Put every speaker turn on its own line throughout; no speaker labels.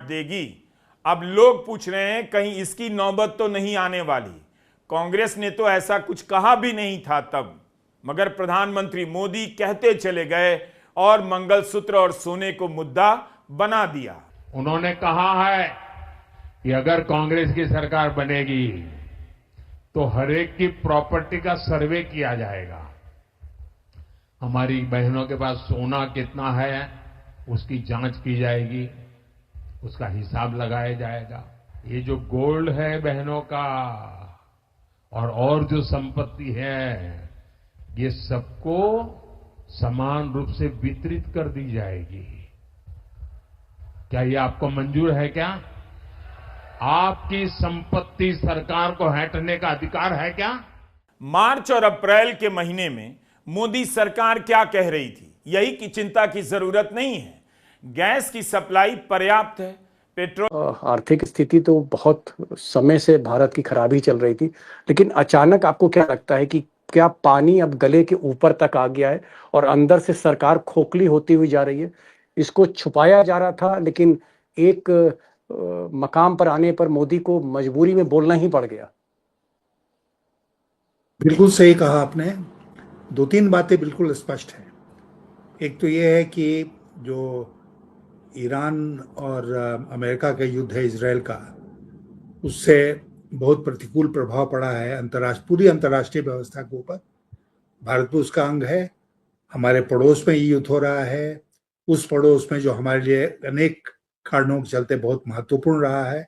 देगी। अब लोग पूछ रहे हैं कहीं इसकी नौबत तो नहीं आने वाली। कांग्रेस ने तो ऐसा कुछ कहा भी नहीं था तब, मगर प्रधानमंत्री मोदी कहते चले गए और मंगलसूत्र और सोने को मुद्दा बना दिया।
उन्होंने कहा है कि अगर कांग्रेस की सरकार बनेगी तो हर एक की प्रॉपर्टी का सर्वे किया जाएगा। हमारी बहनों के पास सोना कितना है उसकी जांच की जाएगी, उसका हिसाब लगाया जाएगा। ये जो गोल्ड है बहनों का और जो संपत्ति है, ये सबको समान रूप से वितरित कर दी जाएगी। क्या ये आपको मंजूर है? क्या आपकी संपत्ति सरकार को हटने का अधिकार है? क्या
मार्च और अप्रैल के महीने में मोदी सरकार क्या कह रही थी? यही कि चिंता की जरूरत नहीं है, गैस की सप्लाई पर्याप्त है, पेट्रोल।
आर्थिक स्थिति तो बहुत समय से भारत की खराबी चल रही थी, लेकिन अचानक आपको क्या लगता है कि क्या पानी अब गले के ऊपर तक आ गया है और अंदर से सरकार खोखली होती हुई जा रही है? इसको छुपाया जा रहा था, लेकिन एक मकाम पर आने पर मोदी को मजबूरी में बोलना ही पड़ गया।
बिल्कुल सही कहा आपने। दो तीन बातें बिल्कुल स्पष्ट हैं। एक तो ये है कि जो ईरान और अमेरिका का युद्ध है इजराइल का, उससे बहुत प्रतिकूल प्रभाव पड़ा है पूरी अंतर्राष्ट्रीय व्यवस्था के ऊपर। भारत भी उसका अंग है। हमारे पड़ोस में ये युद्ध हो रहा है, उस पड़ोस में जो हमारे लिए अनेक कारणों के चलते बहुत महत्वपूर्ण रहा है,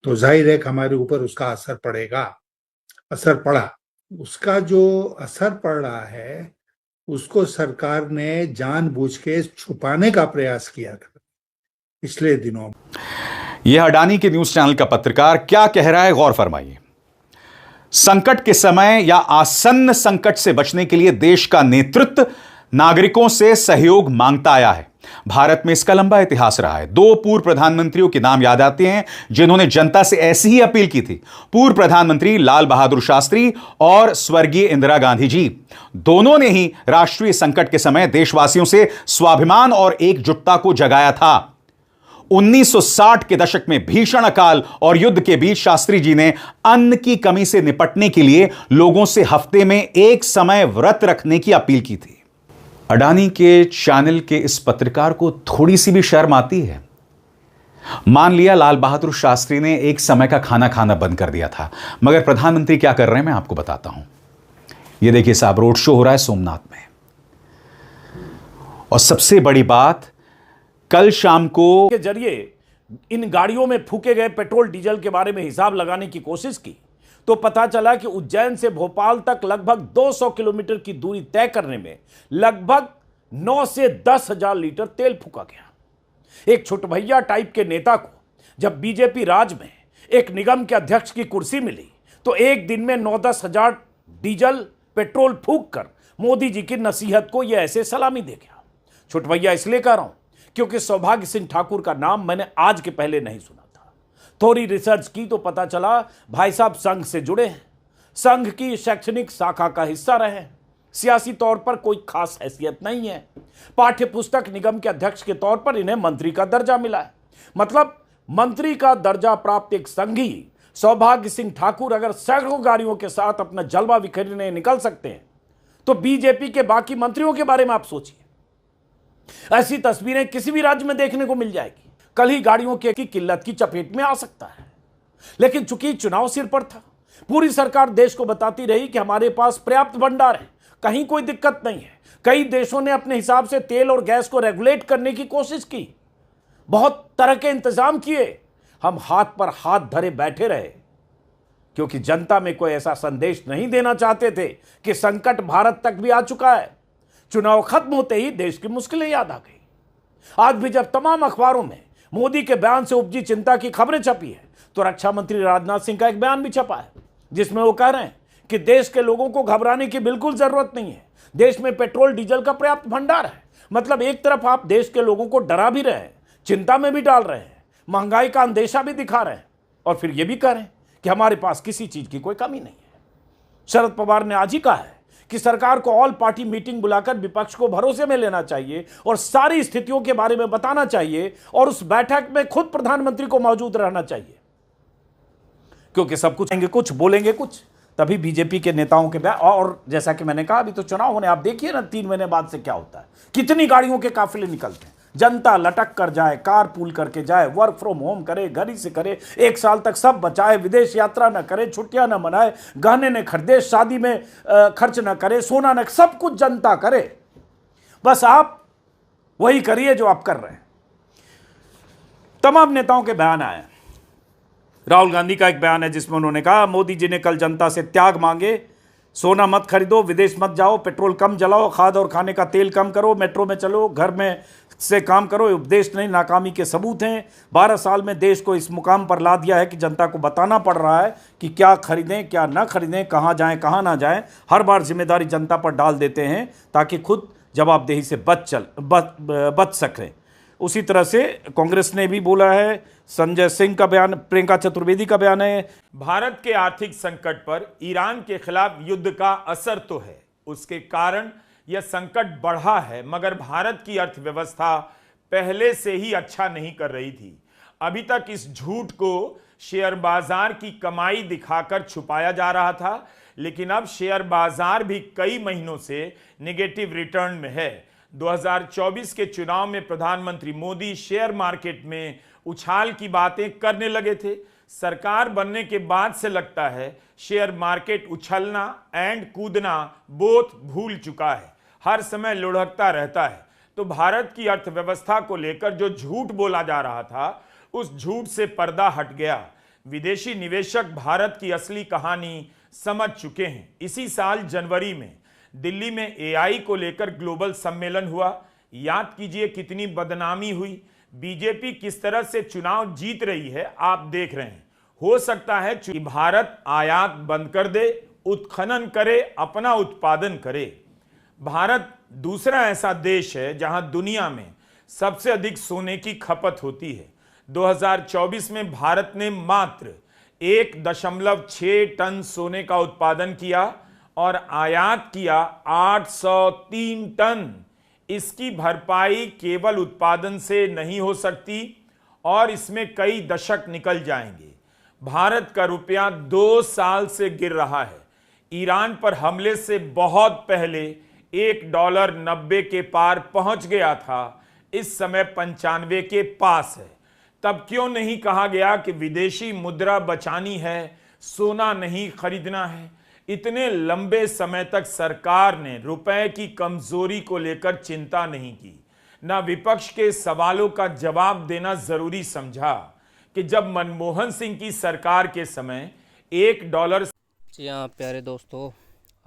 तो जाहिर है कि हमारे ऊपर उसका असर पड़ेगा, असर पड़ा। उसका जो असर पड़ रहा है उसको सरकार ने जानबूझ के छुपाने का प्रयास किया था पिछले दिनों।
यह अडानी के न्यूज चैनल का पत्रकार क्या कह रहा है, गौर फरमाइए। संकट के समय या आसन्न संकट से बचने के लिए देश का नेतृत्व नागरिकों से सहयोग मांगता आया है। भारत में इसका लंबा इतिहास रहा है। दो पूर्व प्रधानमंत्रियों के नाम याद आते हैं जिन्होंने जनता से ऐसी ही अपील की थी। पूर्व प्रधानमंत्री लाल बहादुर शास्त्री और स्वर्गीय इंदिरा गांधी जी, दोनों ने ही राष्ट्रीय संकट के समय देशवासियों से स्वाभिमान और एकजुटता को जगाया था। 1960 के दशक में भीषण अकाल और युद्ध के बीच शास्त्री जी ने अन्न की कमी से निपटने के लिए लोगों से हफ्ते में एक समय व्रत रखने की अपील की थी। अडानी के चैनल के इस पत्रकार को थोड़ी सी भी शर्म आती है? मान लिया लाल बहादुर शास्त्री ने एक समय का खाना खाना बंद कर दिया था, मगर प्रधानमंत्री क्या कर रहे हैं मैं आपको बताता हूं। यह देखिए साहब, रोड शो हो रहा है सोमनाथ में। और सबसे बड़ी बात, कल शाम को
के जरिए इन गाड़ियों में फूके गए पेट्रोल डीजल के बारे में हिसाब लगाने की कोशिश की तो पता चला कि उज्जैन से भोपाल तक लगभग 200 किलोमीटर की दूरी तय करने में लगभग 9 से 10 हजार लीटर तेल फूका गया। एक छुटभैया टाइप के नेता को जब बीजेपी राज में एक निगम के अध्यक्ष की कुर्सी मिली तो एक दिन में 9-10 हजार डीजल पेट्रोल फूक कर मोदी जी की नसीहत को यह ऐसे सलामी दे गया। छुटभैया इसलिए कह रहा हूं क्योंकि सौभाग्य सिंह ठाकुर का नाम मैंने आज के पहले नहीं सुना था। थोड़ी रिसर्च की तो पता चला भाई साहब संघ से जुड़े हैं, संघ की शैक्षणिक शाखा का हिस्सा रहे हैं, सियासी तौर पर कोई खास हैसियत नहीं है। पाठ्य पुस्तक निगम के अध्यक्ष के तौर पर इन्हें मंत्री का दर्जा मिला है। मतलब मंत्री का दर्जा प्राप्त एक संघी सौभाग्य सिंह ठाकुर अगर सैकड़ों गाड़ियों के साथ अपना जलवा बिखेरने निकल सकते हैं तो बीजेपी के बाकी मंत्रियों के बारे में आप सोचिए। ऐसी तस्वीरें किसी भी राज्य में देखने को मिल जाएगी। कल ही गाड़ियों की किल्लत की चपेट में आ सकता है, लेकिन चूंकि चुनाव सिर पर था, पूरी सरकार देश को बताती रही कि हमारे पास पर्याप्त भंडार है, कहीं कोई दिक्कत नहीं है। कई देशों ने अपने हिसाब से तेल और गैस को रेगुलेट करने की कोशिश की, बहुत तरह के इंतजाम किए। हम हाथ पर हाथ धरे बैठे रहे क्योंकि जनता में कोई ऐसा संदेश नहीं देना चाहते थे कि संकट भारत तक भी आ चुका है। चुनाव खत्म होते ही देश की मुश्किलें याद आ गई। आज भी जब तमाम अखबारों में मोदी के बयान से उपजी चिंता की खबरें छपी है तो रक्षा मंत्री राजनाथ सिंह का एक बयान भी छपा है जिसमें वो कह रहे हैं कि देश के लोगों को घबराने की बिल्कुल जरूरत नहीं है, देश में पेट्रोल डीजल का पर्याप्त भंडार है। मतलब एक तरफ आप देश के लोगों को डरा भी रहे हैं, चिंता में भी डाल रहे हैं, महंगाई का अंदेशा भी दिखा रहे हैं और फिर यह भी कह रहे हैं कि हमारे पास किसी चीज की कोई कमी नहीं है। शरद पवार ने आज ही कहा है कि सरकार को ऑल पार्टी मीटिंग बुलाकर विपक्ष को भरोसे में लेना चाहिए और सारी स्थितियों के बारे में बताना चाहिए और उस बैठक में खुद प्रधानमंत्री को मौजूद रहना चाहिए, क्योंकि सब कुछ कहेंगे कुछ, बोलेंगे कुछ, तभी बीजेपी के नेताओं के बयान। और जैसा कि मैंने कहा, अभी तो चुनाव होने, आप देखिए ना 3 महीने बाद से क्या होता है, कितनी गाड़ियों के काफिले निकलते हैं, जनता लटक कर जाए, कार पूल करके जाए, वर्क फ्रॉम होम करे, घर ही से करे, 1 साल तक सब बचाए, विदेश यात्रा न करे, छुट्टियां न मनाए, गहने न खरीदे, शादी में खर्च न करे, सोना न, सब कुछ जनता करे। बस आप वही करिए जो आप कर रहे हैं। तमाम नेताओं के बयान आए। राहुल गांधी का एक बयान है जिसमें उन्होंने कहा, मोदी जी ने कल जनता से त्याग मांगे, सोना मत खरीदो, विदेश मत जाओ, पेट्रोल कम जलाओ, खाद और खाने का तेल कम करो, मेट्रो में चलो, घर में से काम करो। उपदेश नहीं, नाकामी के सबूत हैं। 12 साल में देश को इस मुकाम पर ला दिया है कि जनता को बताना पड़ रहा है कि क्या खरीदें क्या ना खरीदें, कहाँ जाएं कहाँ ना जाएं। हर बार जिम्मेदारी जनता पर डाल देते हैं ताकि खुद जवाबदेही से बच सकें। उसी तरह से कांग्रेस ने भी बोला है, संजय सिंह का बयान, प्रियंका चतुर्वेदी का बयान है।
भारत के आर्थिक संकट पर ईरान के खिलाफ युद्ध का असर तो है, उसके कारण यह संकट बढ़ा है, मगर भारत की अर्थव्यवस्था पहले से ही अच्छा नहीं कर रही थी। अभी तक इस झूठ को शेयर बाजार की कमाई दिखाकर छुपाया जा रहा था, लेकिन अब शेयर बाजार भी कई महीनों से नेगेटिव रिटर्न में है। 2024 के चुनाव में प्रधानमंत्री मोदी शेयर मार्केट में उछाल की बातें करने लगे थे। सरकार बनने के बाद से लगता है शेयर मार्केट उछलना एंड कूदना बोथ भूल चुका है, हर समय लुढ़कता रहता है। तो भारत की अर्थव्यवस्था को लेकर जो झूठ बोला जा रहा था, उस झूठ से पर्दा हट गया। विदेशी निवेशक भारत की असली कहानी समझ चुके हैं। इसी साल जनवरी में दिल्ली में एआई को लेकर ग्लोबल सम्मेलन हुआ। याद कीजिए कितनी बदनामी हुई। बीजेपी किस तरह से चुनाव जीत रही है आप देख रहे हैं। हो सकता है कि भारत आयात बंद कर दे, उत्खनन करे, अपना उत्पादन करे। भारत दूसरा ऐसा देश है जहां दुनिया में सबसे अधिक सोने की खपत होती है। 2024 में भारत ने मात्र 1.6 टन सोने का उत्पादन किया और आयात किया 803 टन। इसकी भरपाई केवल उत्पादन से नहीं हो सकती और इसमें कई दशक निकल जाएंगे। भारत का रुपया 2 साल से गिर रहा है। ईरान पर हमले से बहुत पहले $1.90 के पार पहुंच गया था, इस समय 95 के पास है। तब क्यों नहीं कहा गया कि विदेशी मुद्रा बचानी है, सोना नहीं खरीदना है? इतने लंबे समय तक सरकार ने रुपए की कमजोरी को लेकर चिंता नहीं की, ना विपक्ष के सवालों का जवाब देना जरूरी समझा कि जब मनमोहन सिंह की सरकार के समय $1।
जी हाँ प्यारे दोस्तों,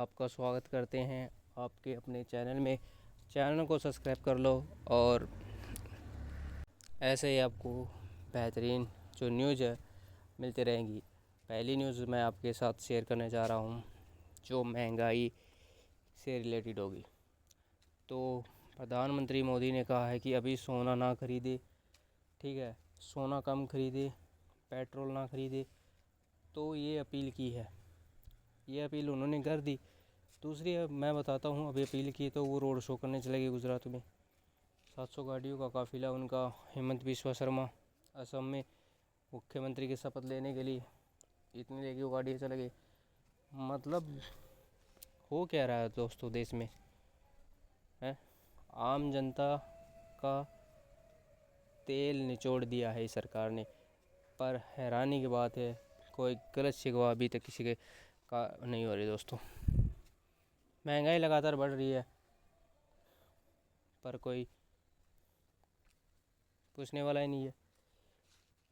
आपका स्वागत करते हैं आपके अपने चैनल में। चैनल को सब्सक्राइब कर लो और ऐसे ही आपको बेहतरीन जो न्यूज़ है मिलती रहेंगी। पहली न्यूज़ मैं आपके साथ शेयर करने जा रहा हूँ जो महंगाई से रिलेटेड होगी। तो प्रधानमंत्री मोदी ने कहा है कि अभी सोना ना खरीदे, ठीक है, सोना कम खरीदे, पेट्रोल ना खरीदे। तो ये अपील की है, ये अपील उन्होंने कर दी। दूसरी मैं बताता हूँ, अभी अपील की तो वो रोड शो करने चले गए गुजरात में। 700 गाड़ियों का काफिला उनका हेमंत बिस्वा शर्मा असम में मुख्यमंत्री की शपथ लेने के लिए इतनी लेके वो गाड़ियाँ चले गई। मतलब हो क्या रहा है दोस्तों देश में है? आम जनता का तेल निचोड़ दिया है इस सरकार ने। पर हैरानी की बात है, कोई गलत शिकवा अभी तक किसी के का नहीं हो रही दोस्तों। महंगाई लगातार बढ़ रही है पर कोई पूछने वाला ही नहीं है।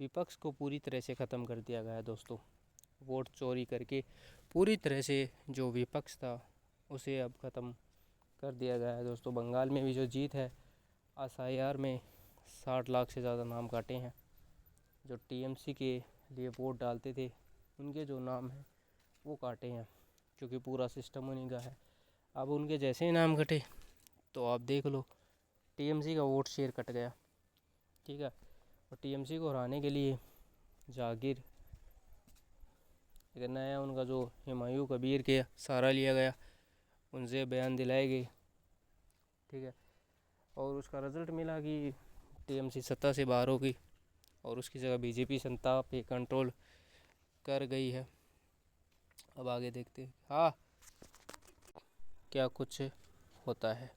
विपक्ष को पूरी तरह से ख़त्म कर दिया गया है दोस्तों। वोट चोरी करके पूरी तरह से जो विपक्ष था उसे अब ख़त्म कर दिया गया है दोस्तों। बंगाल में भी जो जीत है, SIR में 60 लाख से ज़्यादा नाम काटे हैं। जो TMC के लिए वोट डालते थे उनके जो नाम हैं वो काटे हैं, क्योंकि पूरा सिस्टम उन्हीं का है। अब उनके जैसे ही नाम कटे तो आप देख लो, TMC का वोट शेयर कट गया, ठीक है। और TMC को हराने के लिए जागीर एक नया उनका जो हुमायूं कबीर के सहारा लिया गया उनसे बयान दिलाए गए, ठीक है, और उसका रिजल्ट मिला कि टीएमसी सत्ता से बाहर हो गई और उसकी जगह बीजेपी सत्ता पे कंट्रोल कर गई है। अब आगे देखते हैं हाँ क्या कुछ होता है।